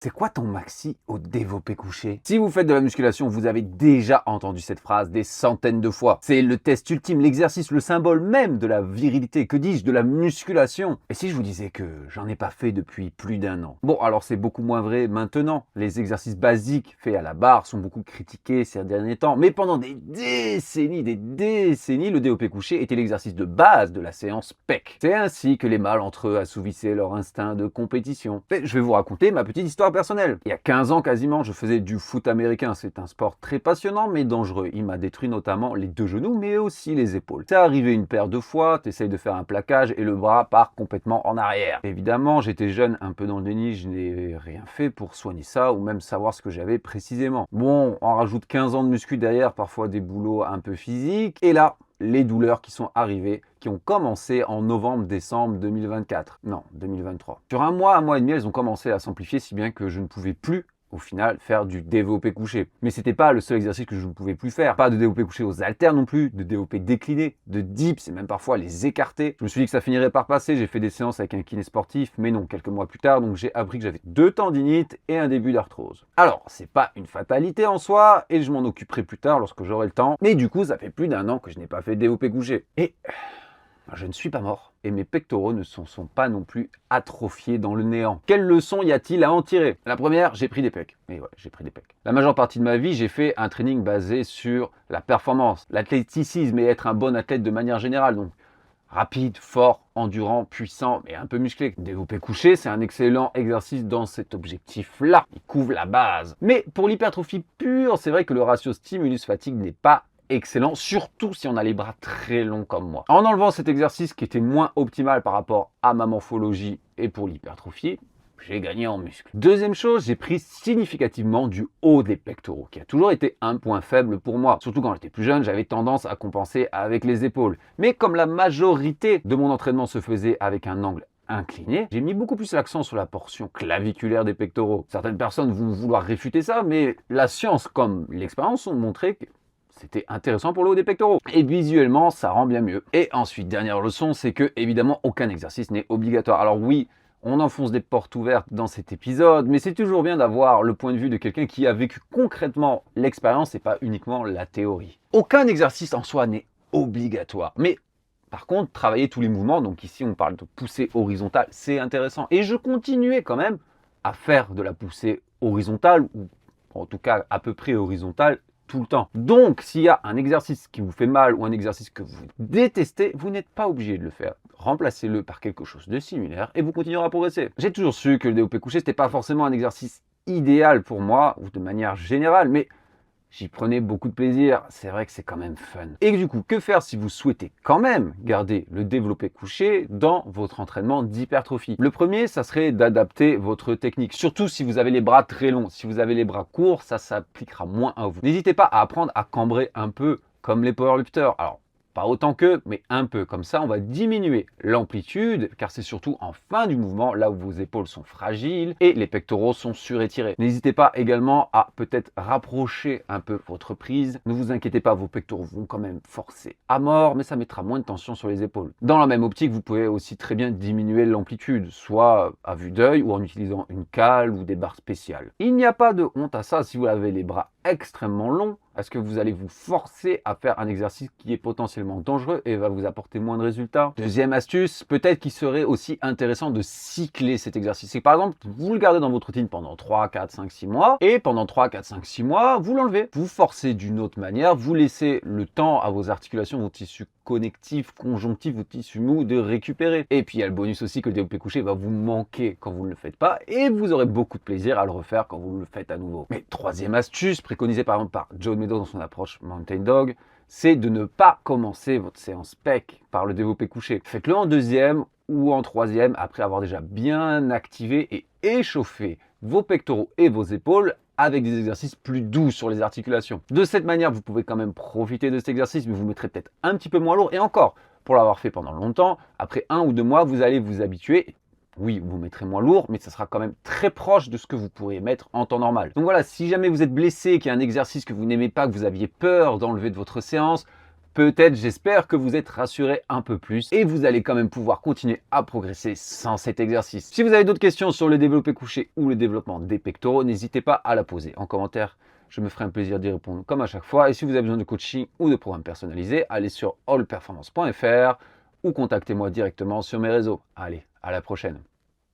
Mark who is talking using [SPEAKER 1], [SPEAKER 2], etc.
[SPEAKER 1] C'est quoi ton maxi au développé couché? Si vous faites de la musculation, vous avez déjà entendu cette phrase des centaines de fois. C'est le test ultime, l'exercice, le symbole même de la virilité, que dis-je, de la musculation. Et si je vous disais que j'en ai pas fait depuis plus d'un an? Bon, alors c'est beaucoup moins vrai maintenant. Les exercices basiques faits à la barre sont beaucoup critiqués ces derniers temps. Mais pendant des décennies, le développé couché était l'exercice de base de la séance PEC. C'est ainsi que les mâles entre eux assouvissaient leur instinct de compétition. Et je vais vous raconter ma petite histoire personnelle. Il y a 15 ans quasiment, je faisais du foot américain. C'est un sport très passionnant mais dangereux. Il m'a détruit notamment les deux genoux mais aussi les épaules. C'est arrivé une paire de fois, t'essayes de faire un plaquage et le bras part complètement en arrière. Évidemment, j'étais jeune, un peu dans le déni, je n'ai rien fait pour soigner ça ou même savoir ce que j'avais précisément. Bon, on rajoute 15 ans de muscu derrière, parfois des boulots un peu physiques. Et là, les douleurs qui sont arrivées, qui ont commencé en novembre-décembre 2024. Non, 2023. Sur un mois et demi, elles ont commencé à s'amplifier si bien que je ne pouvais plus au final faire du développé couché. Mais c'était pas le seul exercice que je ne pouvais plus faire. Pas de développé couché aux haltères non plus, de développé décliné, de dips et même parfois les écartés. Je me suis dit que ça finirait par passer, j'ai fait des séances avec un kiné sportif, mais non, quelques mois plus tard, donc j'ai appris que j'avais 2 tendinites et un début d'arthrose. Alors, c'est pas une fatalité en soi, et je m'en occuperai plus tard lorsque j'aurai le temps, mais du coup, ça fait plus d'un an que je n'ai pas fait de développé couché. Et je ne suis pas mort et mes pectoraux ne se sont pas non plus atrophiés dans le néant. Quelle leçon y a-t-il à en tirer? La première, j'ai pris des pecs. Et ouais, j'ai pris des pecs. La majeure partie de ma vie, j'ai fait un training basé sur la performance, l'athléticisme et être un bon athlète de manière générale. Donc, rapide, fort, endurant, puissant, mais un peu musclé. Développé couché, c'est un excellent exercice dans cet objectif-là. Il couvre la base. Mais pour l'hypertrophie pure, c'est vrai que le ratio stimulus-fatigue n'est pas excellent, surtout si on a les bras très longs comme moi. En enlevant cet exercice qui était moins optimal par rapport à ma morphologie et pour l'hypertrophie, j'ai gagné en muscle. Deuxième chose, j'ai pris significativement du haut des pectoraux, qui a toujours été un point faible pour moi. Surtout quand j'étais plus jeune, j'avais tendance à compenser avec les épaules. Mais comme la majorité de mon entraînement se faisait avec un angle incliné, j'ai mis beaucoup plus l'accent sur la portion claviculaire des pectoraux. Certaines personnes vont vouloir réfuter ça, mais la science comme l'expérience ont montré que c'était intéressant pour le haut des pectoraux. Et visuellement, ça rend bien mieux. Et ensuite, dernière leçon, c'est que, évidemment, aucun exercice n'est obligatoire. Alors oui, on enfonce des portes ouvertes dans cet épisode, mais c'est toujours bien d'avoir le point de vue de quelqu'un qui a vécu concrètement l'expérience et pas uniquement la théorie. Aucun exercice en soi n'est obligatoire. Mais par contre, travailler tous les mouvements, donc ici on parle de poussée horizontale, c'est intéressant. Et je continuais quand même à faire de la poussée horizontale, ou en tout cas à peu près horizontale, tout le temps. Donc, s'il y a un exercice qui vous fait mal ou un exercice que vous détestez, vous n'êtes pas obligé de le faire. Remplacez-le par quelque chose de similaire et vous continuerez à progresser. J'ai toujours su que le développé couché, c'était pas forcément un exercice idéal pour moi, ou de manière générale, mais j'y prenais beaucoup de plaisir, c'est vrai que c'est quand même fun. Et du coup, que faire si vous souhaitez quand même garder le développé couché dans votre entraînement d'hypertrophie? Le premier, ça serait d'adapter votre technique, surtout si vous avez les bras très longs. Si vous avez les bras courts, ça s'appliquera moins à vous. N'hésitez pas à apprendre à cambrer un peu comme les powerlifters. Alors, pas autant qu'eux, mais un peu. Comme ça, on va diminuer l'amplitude, car c'est surtout en fin du mouvement, là où vos épaules sont fragiles et les pectoraux sont surétirés. N'hésitez pas également à peut-être rapprocher un peu votre prise. Ne vous inquiétez pas, vos pectoraux vont quand même forcer à mort, mais ça mettra moins de tension sur les épaules. Dans la même optique, vous pouvez aussi très bien diminuer l'amplitude, soit à vue d'œil ou en utilisant une cale ou des barres spéciales. Il n'y a pas de honte à ça si vous avez les bras extrêmement longs. Est-ce que vous allez vous forcer à faire un exercice qui est potentiellement dangereux et va vous apporter moins de résultats? Deuxième astuce, peut-être qu'il serait aussi intéressant de cycler cet exercice. C'est par exemple, vous le gardez dans votre routine pendant 3, 4, 5, 6 mois et pendant 3, 4, 5, 6 mois, vous l'enlevez. Vous forcez d'une autre manière, vous laissez le temps à vos articulations, vos tissus connectifs, conjonctifs, vos tissus mous de récupérer. Et puis il y a le bonus aussi que le développé couché va vous manquer quand vous ne le faites pas et vous aurez beaucoup de plaisir à le refaire quand vous le faites à nouveau. Mais troisième astuce, préconisée par exemple par John Meadows dans son approche Mountain Dog, c'est de ne pas commencer votre séance PEC par le développé couché. Faites-le en deuxième ou en troisième après avoir déjà bien activé et échauffé vos pectoraux et vos épaules avec des exercices plus doux sur les articulations. De cette manière, vous pouvez quand même profiter de cet exercice, mais vous mettrez peut-être un petit peu moins lourd. Et encore, pour l'avoir fait pendant longtemps, après 1 ou 2 mois, vous allez vous habituer. Oui, vous mettrez moins lourd, mais ça sera quand même très proche de ce que vous pourriez mettre en temps normal. Donc voilà, si jamais vous êtes blessé, qu'il y a un exercice que vous n'aimez pas, que vous aviez peur d'enlever de votre séance, peut-être, j'espère que vous êtes rassurés un peu plus et vous allez quand même pouvoir continuer à progresser sans cet exercice. Si vous avez d'autres questions sur le développé couché ou le développement des pectoraux, n'hésitez pas à la poser en commentaire. Je me ferai un plaisir d'y répondre comme à chaque fois. Et si vous avez besoin de coaching ou de programmes personnalisés, allez sur allperformance.fr ou contactez-moi directement sur mes réseaux. Allez, à la prochaine.